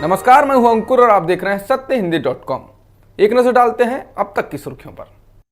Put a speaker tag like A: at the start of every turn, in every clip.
A: नमस्कार, मैं हूं अंकुर और आप देख रहे हैं सत्यहिंदी.com। एक नजर डालते हैं अब तक की सुर्खियों पर।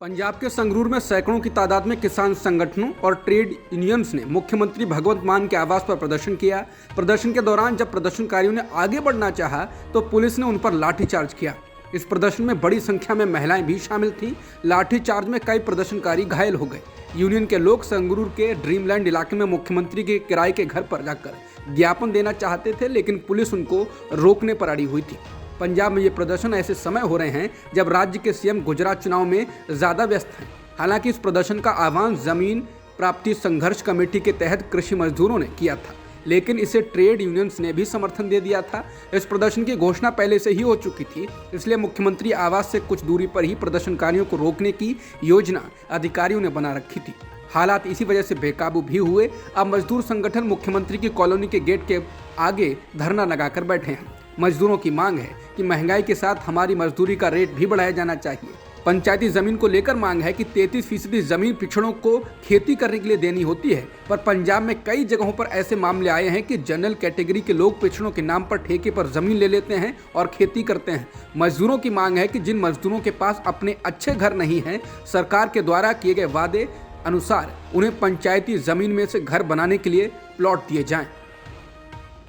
B: पंजाब के संगरूर में सैकड़ों की तादाद में किसान संगठनों और ट्रेड यूनियंस ने मुख्यमंत्री भगवंत मान के आवास पर प्रदर्शन किया। प्रदर्शन के दौरान जब प्रदर्शनकारियों ने आगे बढ़ना चाहा तो पुलिस ने उन पर लाठीचार्ज किया। इस प्रदर्शन में बड़ी संख्या में महिलाएं भी शामिल थीं। लाठीचार्ज में कई प्रदर्शनकारी घायल हो गए। यूनियन के लोग संगरूर के ड्रीमलैंड इलाके में मुख्यमंत्री के किराए के घर पर जाकर ज्ञापन देना चाहते थे, लेकिन पुलिस उनको रोकने पर अड़ी हुई थी। पंजाब में ये प्रदर्शन ऐसे समय हो रहे हैं जब राज्य के सीएम गुजरात चुनाव में ज्यादा व्यस्त हैं। हालांकि इस प्रदर्शन का आह्वान जमीन प्राप्ति संघर्ष कमेटी के तहत कृषि मजदूरों ने किया था, लेकिन इसे ट्रेड यूनियंस ने भी समर्थन दे दिया था। इस प्रदर्शन की घोषणा पहले से ही हो चुकी थी, इसलिए मुख्यमंत्री आवास से कुछ दूरी पर ही प्रदर्शनकारियों को रोकने की योजना अधिकारियों ने बना रखी थी। हालात इसी वजह से बेकाबू भी हुए। अब मजदूर संगठन मुख्यमंत्री की कॉलोनी के गेट के आगे धरना लगाकर बैठे हैं। मजदूरों की मांग है कि महंगाई के साथ हमारी मजदूरी का रेट भी बढ़ाया जाना चाहिए। पंचायती जमीन को लेकर मांग है कि 33% जमीन पिछड़ों को खेती करने के लिए देनी होती है, पर पंजाब में कई जगहों पर ऐसे मामले आए हैं कि जनरल कैटेगरी के लोग पिछड़ों के नाम पर ठेके पर जमीन ले लेते हैं और खेती करते हैं। मजदूरों की मांग है कि जिन मजदूरों के पास अपने अच्छे घर नहीं हैं, सरकार के द्वारा किए गए वादे अनुसार उन्हें पंचायती जमीन में से घर बनाने के लिए प्लॉट दिए जाएं।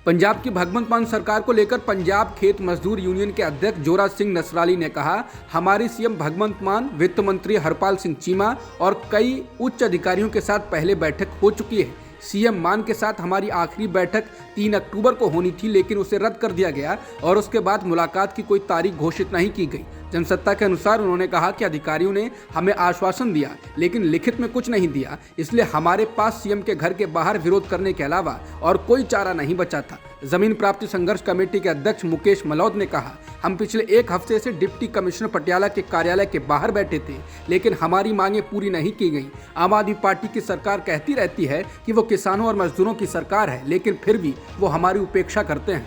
B: पंजाब की भगवंत मान सरकार को लेकर पंजाब खेत मजदूर यूनियन के अध्यक्ष जोरा सिंह नसराली ने कहा, हमारी सीएम भगवंत मान, वित्त मंत्री हरपाल सिंह चीमा और कई उच्च अधिकारियों के साथ पहले बैठक हो चुकी है। सीएम मान के साथ हमारी आखिरी बैठक 3 अक्टूबर को होनी थी, लेकिन उसे रद्द कर दिया गया और उसके बाद मुलाकात की कोई तारीख घोषित नहीं की गई। जनसत्ता के अनुसार उन्होंने कहा कि अधिकारियों ने हमें आश्वासन दिया, लेकिन लिखित में कुछ नहीं दिया, इसलिए हमारे पास सीएम के घर के बाहर विरोध करने के अलावा और कोई चारा नहीं बचा था। जमीन प्राप्ति संघर्ष कमेटी के अध्यक्ष मुकेश मलौद ने कहा, हम पिछले 1 हफ्ते से डिप्टी कमिश्नर पटियाला के कार्यालय के बाहर बैठे थे, लेकिन हमारी मांगे पूरी नहीं की गई। आम आदमी पार्टी की सरकार कहती रहती है कि वो किसानों और मजदूरों की सरकार है, लेकिन फिर भी वो हमारी उपेक्षा करते हैं।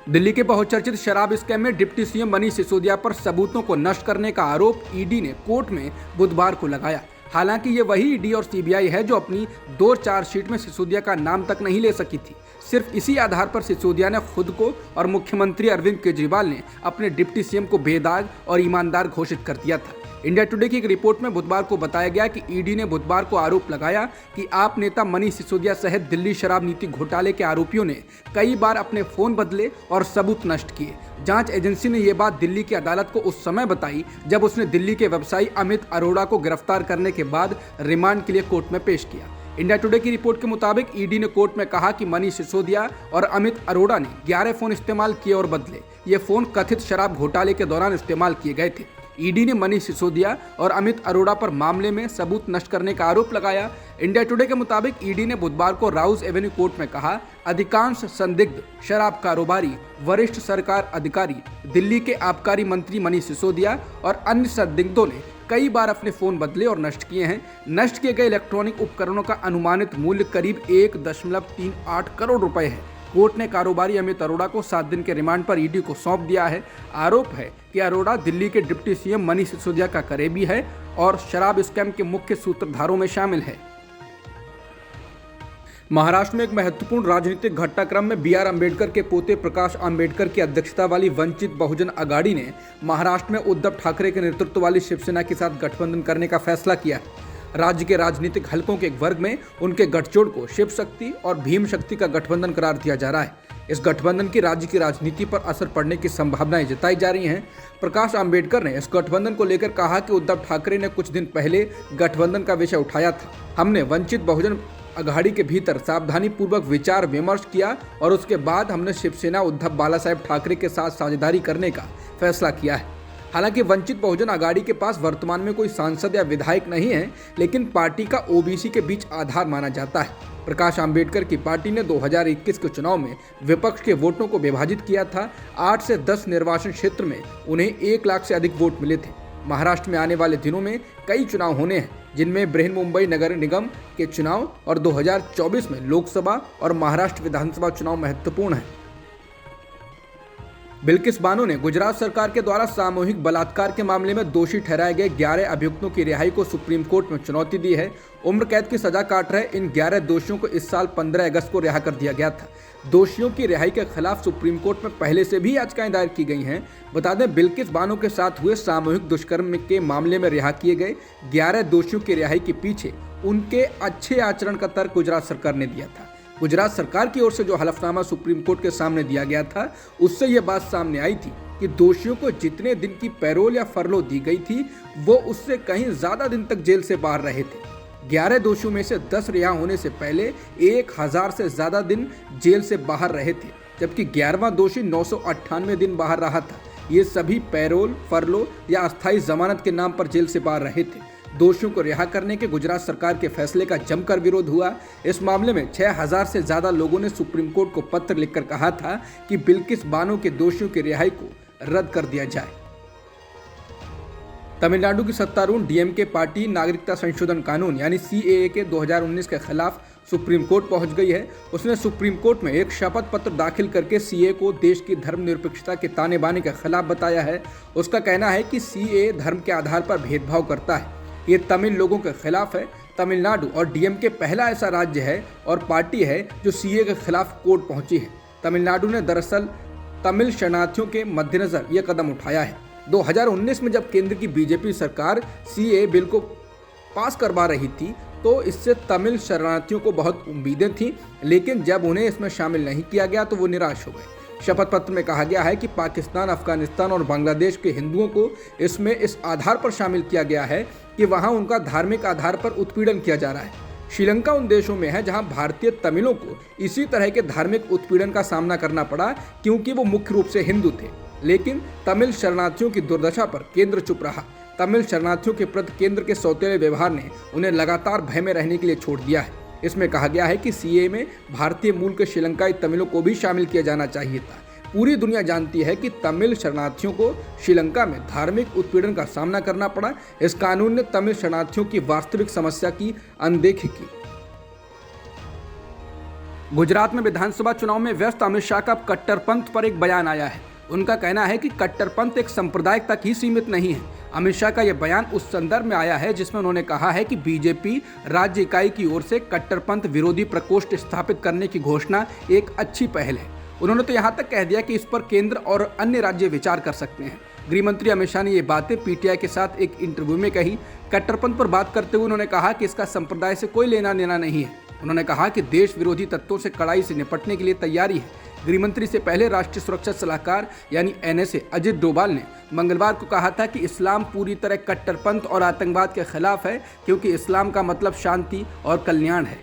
B: दिल्ली के बहुचर्चित शराब स्कैम में डिप्टी सीएम मनीष सिसोदिया पर सबूतों को नष्ट करने का आरोप ईडी ने कोर्ट में बुधवार को लगाया। हालांकि ये वही ईडी और सीबीआई है जो अपनी 2 चार्जशीट में सिसोदिया का नाम तक नहीं ले सकी थी। सिर्फ इसी आधार पर सिसोदिया ने खुद को और मुख्यमंत्री अरविंद केजरीवाल ने अपने डिप्टी सीएम को बेदाग और ईमानदार घोषित कर दिया था। इंडिया टुडे की एक रिपोर्ट में बुधवार को बताया गया कि ईडी ने बुधवार को आरोप लगाया कि आप नेता मनीष सिसोदिया सहित दिल्ली शराब नीति घोटाले के आरोपियों ने कई बार अपने फोन बदले और सबूत नष्ट किए। जांच एजेंसी ने यह बात दिल्ली की अदालत को उस समय बताई जब उसने दिल्ली के व्यवसायी अमित अरोड़ा को गिरफ्तार करने के बाद रिमांड के लिए कोर्ट में पेश किया। इंडिया टुडे की रिपोर्ट के मुताबिक ईडी ने कोर्ट में कहा कि मनीष सिसोदिया और अमित अरोड़ा ने 11 फोन इस्तेमाल किए और बदले। ये फोन कथित शराब घोटाले के दौरान इस्तेमाल किए गए थे। ईडी ने मनीष सिसोदिया और अमित अरोड़ा पर मामले में सबूत नष्ट करने का आरोप लगाया। इंडिया टुडे के मुताबिक ईडी ने बुधवार को राउज एवेन्यू कोर्ट में कहा, अधिकांश संदिग्ध शराब कारोबारी, वरिष्ठ सरकार अधिकारी, दिल्ली के आबकारी मंत्री मनीष सिसोदिया और अन्य संदिग्धों ने कई बार अपने फोन बदले और नष्ट किए हैं। नष्ट किए गए इलेक्ट्रॉनिक उपकरणों का अनुमानित मूल्य करीब 1.38 करोड़ रुपए है। कोर्ट ने कारोबारी अमित अरोड़ा को 7 दिन के रिमांड पर ईडी को सौंप दिया है। आरोप है कि अरोड़ा दिल्ली के डिप्टी सीएम मनीष सिसोदिया का करीबी है और शराब स्कैम के मुख्य सूत्रधारों में शामिल है। महाराष्ट्र में एक महत्वपूर्ण राजनीतिक घटनाक्रम में बी आर अम्बेडकर के पोते प्रकाश अम्बेडकर की अध्यक्षता वाली वंचित बहुजन आघाड़ी ने महाराष्ट्र में उद्धव ठाकरे के नेतृत्व वाली शिवसेना के साथ गठबंधन करने का फैसला किया है। राज्य के राजनीतिक हलकों के एक वर्ग में उनके गठजोड़ को शिव शक्ति और भीम शक्ति का गठबंधन करार दिया जा रहा है। इस गठबंधन की राज्य की राजनीति पर असर पड़ने की संभावनाएं जताई जा रही हैं। प्रकाश अम्बेडकर ने इस गठबंधन को लेकर कहा कि उद्धव ठाकरे ने कुछ दिन पहले गठबंधन का विषय उठाया था। हमने वंचित बहुजन आघाड़ी के भीतर सावधानी पूर्वक विचार विमर्श किया और उसके बाद हमने शिवसेना उद्धव बाला साहेब ठाकरे के साथ साझेदारी करने का फैसला किया है। हालांकि वंचित बहुजन आघाड़ी के पास वर्तमान में कोई सांसद या विधायक नहीं है, लेकिन पार्टी का ओबीसी के बीच आधार माना जाता है। प्रकाश अम्बेडकर की पार्टी ने 2021 के चुनाव में विपक्ष के वोटों को विभाजित किया था। 8 से 10 निर्वाचन क्षेत्र में उन्हें 1 लाख से अधिक वोट मिले थे। महाराष्ट्र में आने वाले दिनों में कई चुनाव होने हैं, जिनमें बृहन्मुंबई नगर निगम के चुनाव और 2024 में लोकसभा और महाराष्ट्र विधानसभा चुनाव महत्वपूर्ण है। बिल्किस बानो ने गुजरात सरकार के द्वारा सामूहिक बलात्कार के मामले में दोषी ठहराए गए 11 अभियुक्तों की रिहाई को सुप्रीम कोर्ट में चुनौती दी है। उम्र कैद की सजा काट रहे इन 11 दोषियों को इस साल 15 अगस्त को रिहा कर दिया गया था। दोषियों की रिहाई के खिलाफ सुप्रीम कोर्ट में पहले से भी याचिकाएं दायर की गई हैं। बता दें, बिल्किस बानो के साथ हुए सामूहिक दुष्कर्म के मामले में रिहा किए गए 11 दोषियों की रिहाई के पीछे उनके अच्छे आचरण का तर्क गुजरात सरकार ने दिया था। गुजरात सरकार की ओर से जो हलफनामा सुप्रीम कोर्ट के सामने दिया गया था, उससे यह बात सामने आई थी कि दोषियों को जितने दिन की पैरोल या फरलो दी गई थी, वो उससे कहीं ज्यादा दिन तक जेल से बाहर रहे थे। 11 दोषियों में से 10 रिहा होने से पहले 1000 से ज्यादा दिन जेल से बाहर रहे थे, जबकि 11वां दोषी 998 दिन बाहर रहा था। ये सभी पैरोल, फरलो या अस्थायी जमानत के नाम पर जेल से बाहर रहे थे। दोषियों को रिहा करने के गुजरात सरकार के फैसले का जमकर विरोध हुआ। इस मामले में 6000 से ज्यादा लोगों ने सुप्रीम कोर्ट को पत्र लिखकर कहा था कि बिल्किस बानो के दोषियों की रिहाई को रद्द कर दिया जाए। तमिलनाडु की सत्तारूढ़ डीएमके पार्टी नागरिकता संशोधन कानून यानी सीएए के 2019 के खिलाफ सुप्रीम कोर्ट पहुंच गई है। उसने सुप्रीम कोर्ट में एक शपथ पत्र दाखिल करके सीएए को देश की धर्मनिरपेक्षता के ताने बाने के खिलाफ बताया है। उसका कहना है कि सीएए धर्म के आधार पर भेदभाव करता है, ये तमिल लोगों के खिलाफ है। तमिलनाडु और डीएमके पहला ऐसा राज्य है और पार्टी है जो सीएए के खिलाफ कोर्ट पहुंची है। तमिलनाडु ने दरअसल तमिल शरणार्थियों के मद्देनजर यह कदम उठाया है। 2019 में जब केंद्र की बीजेपी सरकार सीएए बिल को पास करवा रही थी, तो इससे तमिल शरणार्थियों को बहुत उम्मीदें थीं, लेकिन जब उन्हें इसमें शामिल नहीं किया गया तो वो निराश हो गए। शपथ पत्र में कहा गया है कि पाकिस्तान, अफगानिस्तान और बांग्लादेश के हिंदुओं को इसमें इस आधार पर शामिल किया गया है कि वहां उनका धार्मिक आधार पर उत्पीड़न किया जा रहा है। श्रीलंका उन देशों में है जहां भारतीय तमिलों को इसी तरह के धार्मिक उत्पीड़न का सामना करना पड़ा, क्योंकि वो मुख्य रूप से हिंदू थे। लेकिन तमिल शरणार्थियों की दुर्दशा पर केंद्र चुप रहा। तमिल शरणार्थियों के प्रति केंद्र के सौतेले व्यवहार ने उन्हें लगातार भय में रहने के लिए छोड़ दिया है। इसमें कहा गया है कि सीएए में भारतीय मूल के श्रीलंकाई तमिलों को भी शामिल किया जाना चाहिए था। पूरी दुनिया जानती है कि तमिल शरणार्थियों को श्रीलंका में धार्मिक उत्पीड़न का सामना करना पड़ा। इस कानून ने तमिल शरणार्थियों की वास्तविक समस्या की अनदेखी की। गुजरात में विधानसभा चुनाव में व्यस्त अमित शाह का कट्टरपंथ पर एक बयान आया है। उनका कहना है कि कट्टरपंथ एक संप्रदाय तक ही सीमित नहीं है। अमित शाह का यह बयान उस संदर्भ में आया है जिसमें उन्होंने कहा है कि बीजेपी राज्य इकाई की ओर से कट्टरपंथ विरोधी प्रकोष्ठ स्थापित करने की घोषणा एक अच्छी पहल है। उन्होंने तो यहाँ तक कह दिया कि इस पर केंद्र और अन्य राज्य विचार कर सकते हैं। गृह मंत्री अमित शाह ने ये बातें पीटीआई के साथ एक इंटरव्यू में कही। कट्टरपंथ पर बात करते हुए उन्होंने कहा कि इसका संप्रदाय से कोई लेना देना नहीं है। उन्होंने कहा कि देश विरोधी तत्वों से कड़ाई से निपटने के लिए तैयारी है। गृह मंत्री से पहले राष्ट्रीय सुरक्षा सलाहकार यानी एनएसए अजित डोभाल ने मंगलवार को कहा था कि इस्लाम पूरी तरह कट्टरपंथ और आतंकवाद के खिलाफ है, क्योंकि इस्लाम का मतलब शांति और कल्याण है।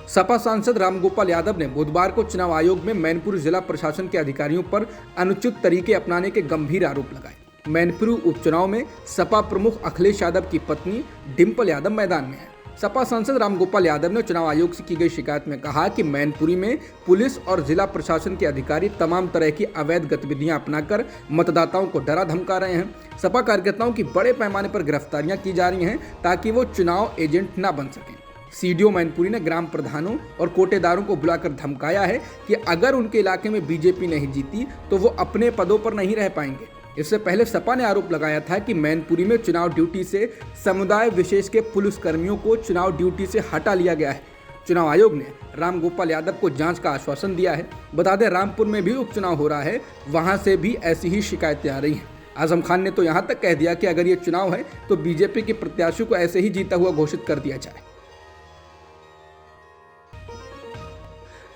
B: सपा सांसद रामगोपाल यादव ने बुधवार को चुनाव आयोग में मैनपुरी जिला प्रशासन के अधिकारियों पर अनुचित तरीके अपनाने के गंभीर आरोप लगाए। मैनपुरी उपचुनाव में सपा प्रमुख अखिलेश यादव की पत्नी डिंपल यादव मैदान में है। सपा सांसद रामगोपाल यादव ने चुनाव आयोग से की गई शिकायत में कहा कि मैनपुरी में पुलिस और जिला प्रशासन के अधिकारी तमाम तरह की अवैध गतिविधियां अपनाकर मतदाताओं को डरा धमका रहे हैं। सपा कार्यकर्ताओं की बड़े पैमाने पर गिरफ्तारियां की जा रही हैं ताकि वो चुनाव एजेंट न बन सकें। सीडीओ मैनपुरी ने ग्राम प्रधानों और कोटेदारों को बुलाकर धमकाया है कि अगर उनके इलाके में बीजेपी नहीं जीती तो वो अपने पदों पर नहीं रह पाएंगे। इससे पहले सपा ने आरोप लगाया था कि मैनपुरी में चुनाव ड्यूटी से समुदाय विशेष के पुलिसकर्मियों को चुनाव ड्यूटी से हटा लिया गया है। चुनाव आयोग ने रामगोपाल यादव को जांच का आश्वासन दिया है। बता दें, रामपुर में भी उपचुनाव हो रहा है, वहां से भी ऐसी ही शिकायतें आ रही हैं। आजम खान ने तो यहां तक कह दिया कि अगर ये चुनाव है तो बीजेपी के प्रत्याशियों को ऐसे ही जीता हुआ घोषित कर दिया जाए।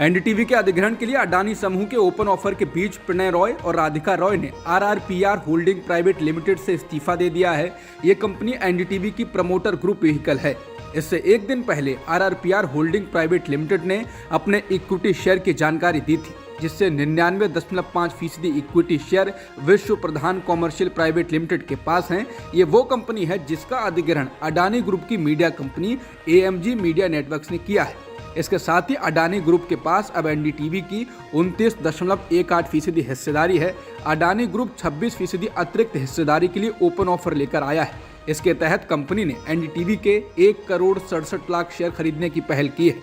B: एनडीटीवी के अधिग्रहण के लिए अडानी समूह के ओपन ऑफर के बीच प्रणय रॉय और राधिका रॉय ने आरआरपीआर होल्डिंग प्राइवेट लिमिटेड से इस्तीफा दे दिया है। ये कंपनी एनडीटीवी की प्रमोटर ग्रुप व्हीकल है। इससे एक दिन पहले आरआरपीआर होल्डिंग प्राइवेट लिमिटेड ने अपने इक्विटी शेयर की जानकारी दी थी, जिससे 99.5% इक्विटी शेयर विश्व प्रधान कॉमर्शियल प्राइवेट लिमिटेड के पास हैं। ये वो कंपनी है जिसका अधिग्रहण अडानी ग्रुप की media company AMG media networks ने किया है। इसके साथ ही अडानी ग्रुप के पास अब एनडीटीवी की 29.18% हिस्सेदारी है। अडानी ग्रुप 26% अतिरिक्त हिस्सेदारी के लिए ओपन ऑफर लेकर आया है। इसके तहत कंपनी ने एनडीटीवी के 1 करोड़ 67 लाख शेयर खरीदने की पहल की है।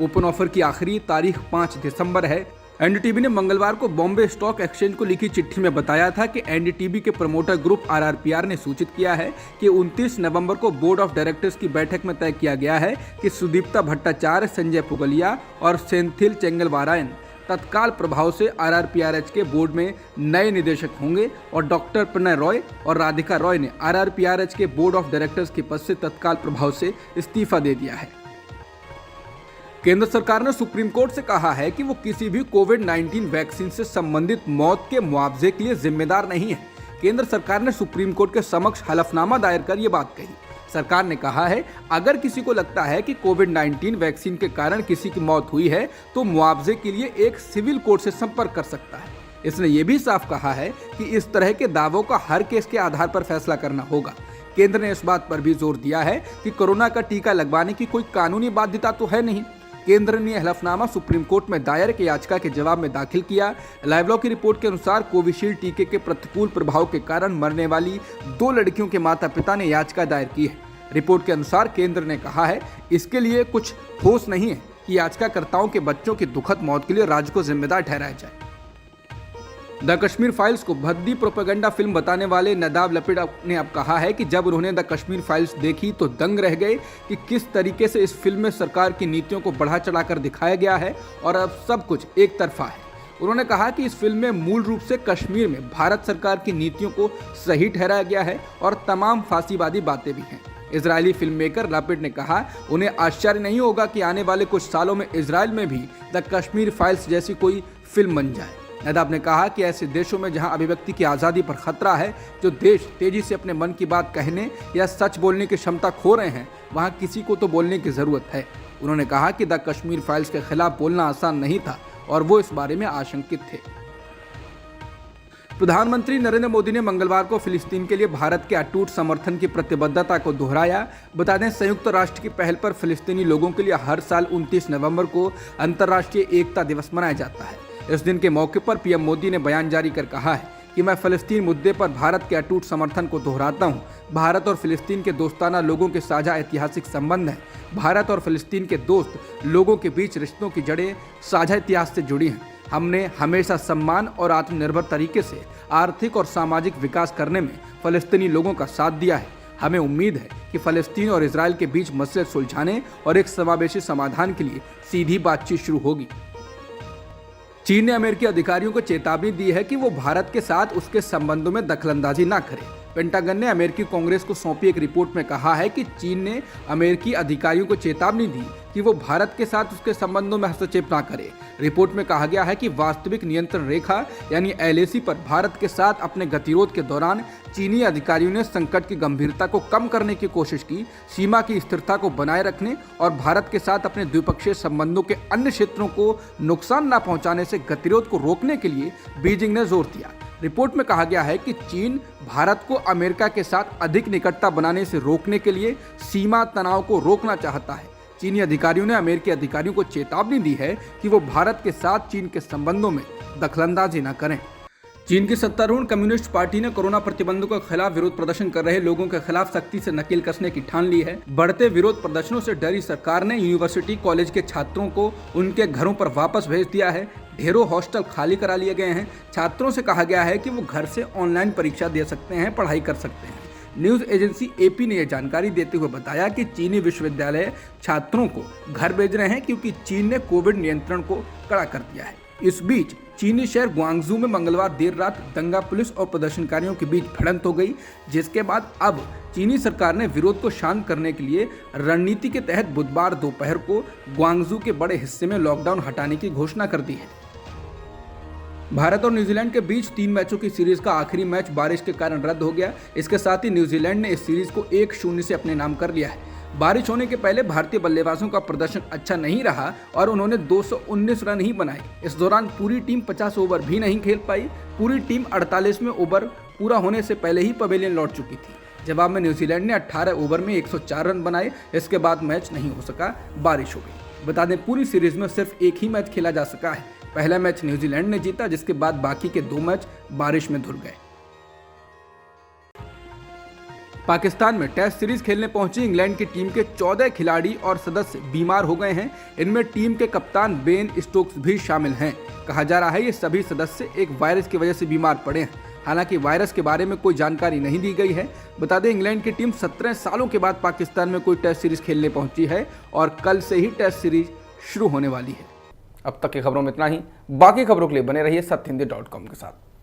B: ओपन ऑफर की आखिरी तारीख 5 दिसंबर है। एनडीटीवी ने मंगलवार को बॉम्बे स्टॉक एक्सचेंज को लिखी चिट्ठी में बताया था कि एनडीटीवी के प्रमोटर ग्रुप आरआरपीआर ने सूचित किया है कि 29 नवंबर को बोर्ड ऑफ डायरेक्टर्स की बैठक में तय किया गया है कि सुदीप्ता भट्टाचार्य, संजय पुगलिया और सेंथिल चेंगलवारायन तत्काल प्रभाव से आरआरपीआरएच के बोर्ड में नए निदेशक होंगे और डॉक्टर प्रणय रॉय और राधिका रॉय ने आरआरपीआरएच के बोर्ड ऑफ डायरेक्टर्स के पद से तत्काल प्रभाव से इस्तीफा दे दिया है। केंद्र सरकार ने सुप्रीम कोर्ट से कहा है कि वो किसी भी कोविड-19 वैक्सीन से संबंधित मौत के मुआवजे के लिए जिम्मेदार नहीं है। केंद्र सरकार ने सुप्रीम कोर्ट के समक्ष हलफनामा दायर कर ये बात कही। सरकार ने कहा है, अगर किसी को लगता है कि कोविड-19 वैक्सीन के कारण किसी की मौत हुई है तो मुआवजे के लिए एक सिविल कोर्ट से संपर्क कर सकता है। इसने ये भी साफ कहा है कि इस तरह के दावों का हर केस के आधार पर फैसला करना होगा। केंद्र ने इस बात पर भी जोर दिया है कि कोरोना का टीका लगवाने की कोई कानूनी बाध्यता तो है नहीं। केंद्र ने हलफनामा सुप्रीम कोर्ट में दायर की याचिका के जवाब में दाखिल किया। लाइवलॉ की रिपोर्ट के अनुसार कोविशील्ड टीके के प्रतिकूल प्रभाव के कारण मरने वाली 2 लड़कियों के माता पिता ने याचिका दायर की है। रिपोर्ट के अनुसार केंद्र ने कहा है, इसके लिए कुछ ठोस नहीं है कि याचिकाकर्ताओं के बच्चों की दुखद मौत के लिए राज्य को जिम्मेदार ठहराया जाए। द कश्मीर फाइल्स को भद्दी प्रोपेगेंडा फिल्म बताने वाले नदाब लपिड ने अब कहा है कि जब उन्होंने द कश्मीर फाइल्स देखी तो दंग रह गए कि किस तरीके से इस फिल्म में सरकार की नीतियों को बढ़ा चढ़ाकर दिखाया गया है और अब सब कुछ एक तरफा है। उन्होंने कहा कि इस फिल्म में मूल रूप से कश्मीर में भारत सरकार की नीतियों को सही ठहराया गया है और तमाम फांसीवादी बातें भी हैं। इजरायली फिल्म मेकर लपिड ने कहा, उन्हें आश्चर्य नहीं होगा कि आने वाले कुछ सालों में इजराइल में भी द कश्मीर फाइल्स जैसी कोई फिल्म बन जाए। नदाब ने कहा कि ऐसे देशों में जहां अभिव्यक्ति की आज़ादी पर खतरा है, जो देश तेजी से अपने मन की बात कहने या सच बोलने की क्षमता खो रहे हैं, वहां किसी को तो बोलने की ज़रूरत है। उन्होंने कहा कि द कश्मीर फाइल्स के खिलाफ बोलना आसान नहीं था और वो इस बारे में आशंकित थे। प्रधानमंत्री नरेंद्र मोदी ने मंगलवार को फिलिस्तीन के लिए भारत के अटूट समर्थन की प्रतिबद्धता को दोहराया। बता दें, संयुक्त राष्ट्र की पहल पर फिलिस्तीनी लोगों के लिए हर साल 29 नवंबर को अंतर्राष्ट्रीय एकता दिवस मनाया जाता है। इस दिन के मौके पर पीएम मोदी ने बयान जारी कर कहा है कि मैं फिलिस्तीन मुद्दे पर भारत के अटूट समर्थन को दोहराता हूं। भारत और फिलिस्तीन के दोस्ताना लोगों के साझा ऐतिहासिक संबंध हैं। भारत और फिलिस्तीन के दोस्त लोगों के बीच रिश्तों की जड़ें साझा इतिहास से जुड़ी हैं। हमने हमेशा सम्मान और आत्मनिर्भर तरीके से आर्थिक और सामाजिक विकास करने में फिलिस्तीनी लोगों का साथ दिया है। हमें उम्मीद है कि फिलिस्तीन और इजराइल के बीच मसले सुलझाने और एक समावेशी समाधान के लिए सीधी बातचीत शुरू होगी। चीन ने अमेरिकी अधिकारियों को चेतावनी दी है कि वो भारत के साथ उसके संबंधों में दखलंदाजी न करें। पेंटागन ने अमेरिकी कांग्रेस को सौंपी एक रिपोर्ट में कहा है कि चीन ने अमेरिकी अधिकारियों को चेतावनी दी कि वो भारत के साथ उसके संबंधों में हस्तक्षेप न करे। रिपोर्ट में कहा गया है कि वास्तविक नियंत्रण रेखा यानी एलएसी पर भारत के साथ अपने गतिरोध के दौरान चीनी अधिकारियों ने संकट की गंभीरता को कम करने की कोशिश की, सीमा की स्थिरता को बनाए रखने और भारत के साथ अपने द्विपक्षीय संबंधों के अन्य क्षेत्रों को नुकसान न पहुंचाने से गतिरोध को रोकने के लिए बीजिंग ने जोर दिया। रिपोर्ट में कहा गया है कि चीन भारत को अमेरिका के साथ अधिक निकटता बनाने से रोकने के लिए सीमा तनाव को रोकना चाहता है। चीनी अधिकारियों ने अमेरिकी अधिकारियों को चेतावनी दी है कि वो भारत के साथ चीन के संबंधों में दखलंदाजी न करें। चीन की सत्तारूढ़ कम्युनिस्ट पार्टी ने कोरोना प्रतिबंधों के खिलाफ विरोध प्रदर्शन कर रहे लोगों के खिलाफ सख्ती से नकेल कसने की ठान ली है। बढ़ते विरोध प्रदर्शनों से डरी सरकार ने यूनिवर्सिटी कॉलेज के छात्रों को उनके घरों पर वापस भेज दिया है। ढेरों हॉस्टल खाली करा लिए गए हैं। छात्रों से कहा गया है कि वो घर से ऑनलाइन परीक्षा दे सकते हैं, पढ़ाई कर सकते हैं। न्यूज एजेंसी एपी ने यह जानकारी देते हुए बताया कि चीनी विश्वविद्यालय छात्रों को घर भेज रहे हैं क्योंकि चीन ने कोविड नियंत्रण को कड़ा कर दिया है। इस बीच चीनी शहर ग्वांगझू में मंगलवार देर रात दंगा पुलिस और प्रदर्शनकारियों के बीच भिड़ंत हो गई, जिसके बाद अब चीनी सरकार ने विरोध को शांत करने के लिए रणनीति के तहत बुधवार दोपहर को ग्वांगझू के बड़े हिस्से में लॉकडाउन हटाने की घोषणा कर दी है। भारत और न्यूजीलैंड के बीच 3 मैचों की सीरीज का आखिरी मैच बारिश के कारण रद्द हो गया। इसके साथ ही न्यूजीलैंड ने इस सीरीज को 1-0 से अपने नाम कर लिया है। बारिश होने के पहले भारतीय बल्लेबाजों का प्रदर्शन अच्छा नहीं रहा और उन्होंने 219 रन ही बनाए। इस दौरान पूरी टीम 50 ओवर भी नहीं खेल पाई। पूरी टीम 48वें ओवर पूरा होने से पहले ही पवेलियन लौट चुकी थी। जवाब में न्यूजीलैंड ने 18 ओवर में 104 रन बनाए। इसके बाद मैच नहीं हो सका, बारिश हो गई। बता दें, पूरी सीरीज में सिर्फ एक ही मैच खेला जा सका है। पहला मैच न्यूजीलैंड ने जीता, जिसके बाद बाकी के 2 मैच बारिश में धुल गए। पाकिस्तान में टेस्ट सीरीज खेलने पहुंची इंग्लैंड की टीम के 14 खिलाड़ी और सदस्य बीमार हो गए हैं। इनमें टीम के कप्तान बेन स्टोक्स भी शामिल हैं। कहा जा रहा है ये सभी सदस्य एक वायरस की वजह से बीमार पड़े हैं। हालांकि वायरस के बारे में कोई जानकारी नहीं दी गई है। बता दें, इंग्लैंड की टीम 17 सालों के बाद पाकिस्तान में कोई टेस्ट सीरीज खेलने पहुंची है और कल से ही टेस्ट सीरीज शुरू होने वाली है।
A: अब तक की खबरों में इतना ही। बाकी खबरों के लिए बने रहिए सत्यहिंदी.com के साथ।